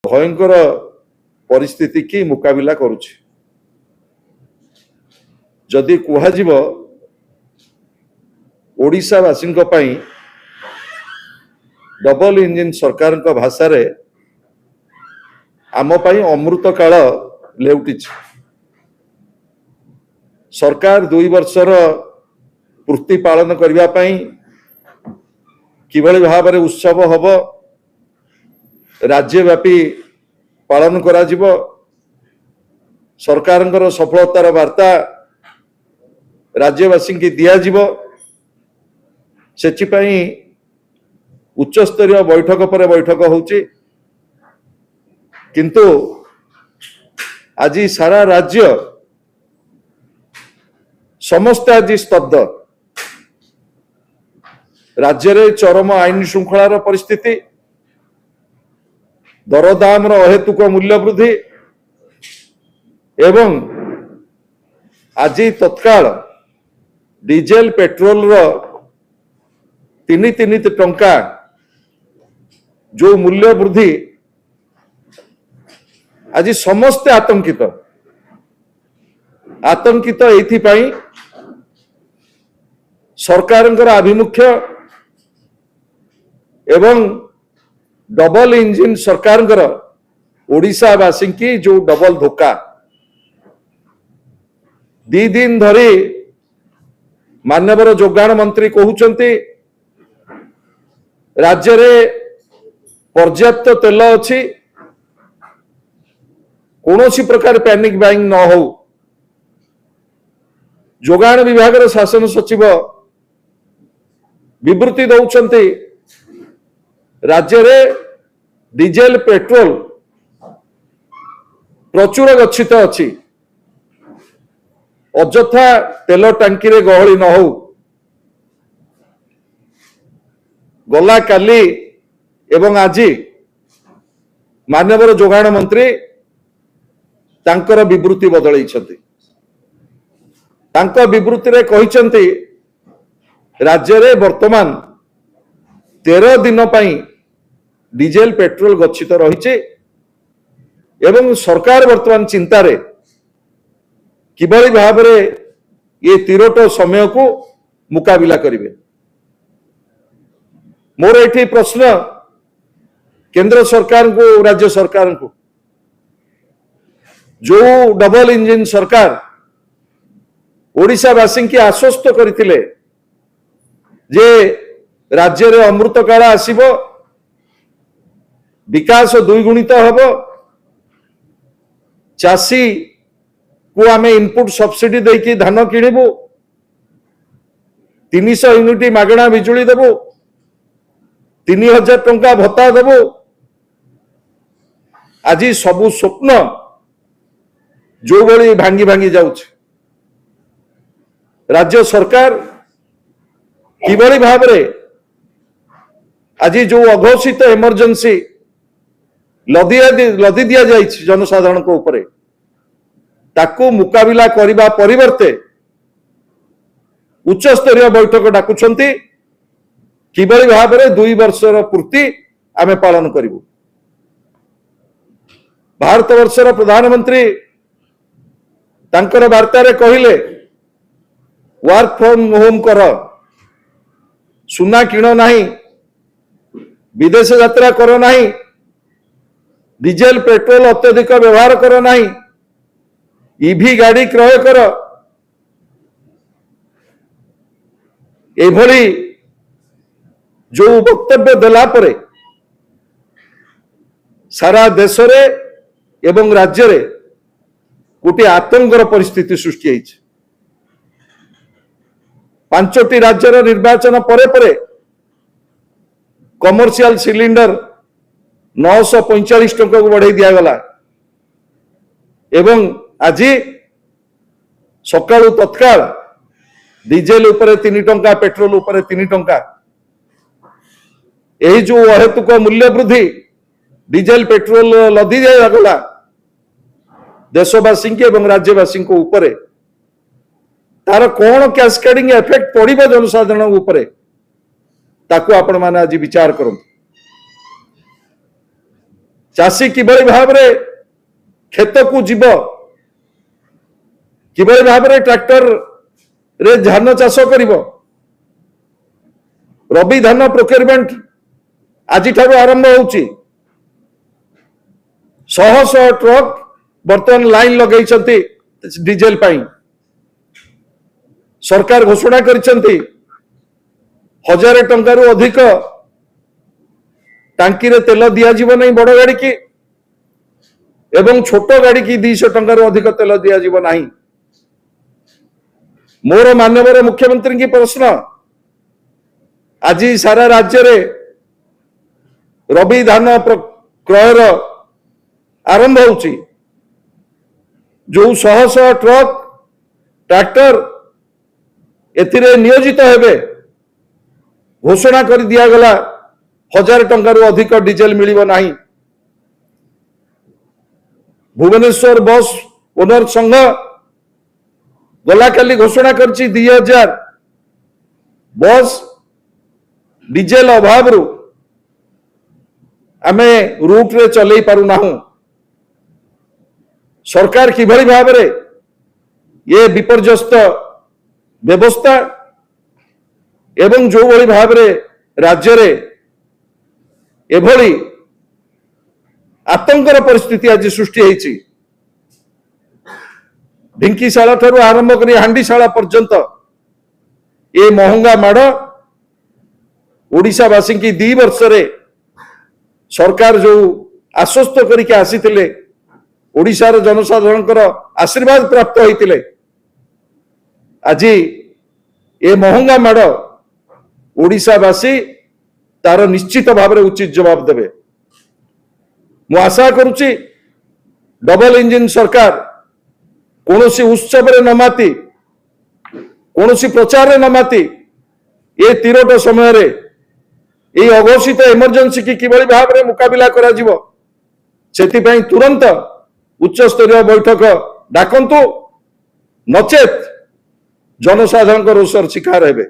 भयंकर परिस्थिति की मुकाबिला करुछि। जदि कुहाजिब ओडिशावासी डबल इंजिन सरकार भाषा रे आम पाई अमृत काल लेउटी। सरकार 2 वर्षर पूर्ति पालन करने किभली भाव में उत्सव हब राज्यव्यापी पालन करा जिवो। सरकार सफलतार वार्ता राज्यवासी की दिया जिवो। सेचिपाई उच्च स्तरीय बैठक पर बैठक होची, किंतु आज सारा राज्य समस्त आज स्तब्ध। राज्य रे चरम आईन श्रृंखलार परिस्थिति, दरदाम अहेतुक मूल्य वृद्धि एवं आज तत्काल डीजेल पेट्रोल रो 3 टंका जो मूल्य वृद्धि, आज समस्ते आतंकित आतंकित एथिपाई सरकार आभिमुख्य एवं डबल इंजिन सरकार ओडिशावासी की जो डबल धोखा। 2 दिन धरी माननीय जोगाण मंत्री कहउचंती राज्य रे पर्याप्त तेल अच्छी, कौनसी प्रकार पैनिक बाइंग न हो। जोगाण विभाग शासन सचिव विवृत्ति दौरान राज्य रे डीजेल पेट्रोल प्रचुर गच्छित अच्छी, अଯଥା तेल टांकी रे गहली न हो। गला काली एवं आज माननीय जोगाण मंत्री तांकर विवृत्ति बदलई छथि। तांको विवृत्ति रे कहिसंती राज्य रे वर्तमान 13 दिन पई डीजेल पेट्रोल गच्छित रहिছে एवं सरकार वर्तमान चिंता रे किभली भाव रे ये तिरोट समय को मुकाबिला करिवे। मोर एठी प्रश्न केंद्र सरकार को, राज्य सरकार को, जो डबल इंजिन सरकार ओडिशावासी की आश्वस्त करथिले जे राज्य रे अमृत काल आसीबो, विकास 2 गुणित हब, चाषी को आमे इनपुट सब्सिडी देकी धान किणिबु, 300 यूनिट मागणा बिजुली देबु, 3000 टंका भत्ता देबु। आज सबु स्वप्न जो बड़ी भांगी भांगी जाउछ। राज्य सरकार किभली भाव रे आज जो अघोषित इमरजेंसी लदी दिया जाए जनसाधारण को ऊपर, ताकू मुकाबिला करिबा परिवर्ते उच्च स्तरीय बैठक डाकुछंती किभली भाव में 2 वर्षर पूर्ति आमे पालन करिबु। भारत वर्षर प्रधानमंत्री तांकर वार्ता रे कहिले वर्क फ्रॉम होम कर, सुना किण नाही, विदेश यात्रा कर नाही, डीजेल पेट्रोल अत्यधिक व्यवहार कर नाही, ईवी गाड़ी क्रय कर। एभली जो वक्तव्य देला परे सारा देश रे एवं राज्य रे गोटे आतंकर परिस्थिति सृष्टि होइछ। 5टी राज्यर निर्वाचन परे परे कमर्शियल सिलिंडर 945 टंका को बढ़ाई दिया गला एवं आज सकाळु तत्काल डीजेल उपरे 3 टंका, पेट्रोल उपरे 3 टंका। यही जो अहेतुक मूल्य वृद्धि डीजेल पेट्रोल लदी दिया गला देशवासी एवं राज्यवासी ऊपर, तार कौन कैस्केडिंग इफेक्ट पड़िबो जनसाधारण ऊपर, ताकू आपण माने आज विचार करंतु। चाषी किभଳି भाबरे खेत को जीव किभଳି भाबरे ट्रैक्टर रे धान चाष करिवो रबी धान प्रोक्योरमेंट आज ठारू आरंभ होउची शह शह ट्रक बर्तमान लाइन लगेइछंती डीजेल पाई सरकार घोषणा करिसेंती 1000 टंका रु अधिक टांकी रे तेल दिया जीव नहीं बड़ गाड़ी की एवं छोट गाड़ी की 200 टंका रु अधिक तेल दिया जीव नहीं। मोर माननीय मुख्यमंत्री की प्रश्न आज सारा राज्य रे रबी धान क्रयर आरंभ होउची जो शह शह ट्रक ट्रैक्टर एथिरे नियोजित हेबे घोषणा कर दिया गला 1000 टंका रु अधिक डीजेल मिलिबो नाही। भुवनेश्वर बस ओनर संघ गला काली घोषणा करची 2000 बस डीजेल अभाव रु आमे रूट रे चलई पारु नाहु। सरकार किभଳି भाबरे ये विपर्यस्त व्यवस्था एवं जो भली भाबरे राज्य रे एभली आतंकर परिस्थिति आज सृष्टि होईची ढिंकीशाला ठारू आरंभ करी हांडीशाला पर्यंत ये महंगा माड़ ओडिशावासी की 2 वर्ष रे सरकार जो आश्वस्त करके आसीथिले ओडिशार जनसाधारण आशीर्वाद प्राप्त होइतिले आज ये महंगा माड़ ओडिशावासी तार निश्चित भाव में उचित जवाब देवे। मु आशा करुच्ची डबल इंजिन सरकार कौनसी उत्सव रे न माती कौनसी प्रचार रे न माती ये तीरोट समय रे ये अघोषित इमरजेंसी की किभଳି भाव में मुकाबिला करा जिवो सेतिपई तुरंत उच्च स्तरीय बैठक डाकंतु नचेत जनसाधारण रोषर शिकार हेबे।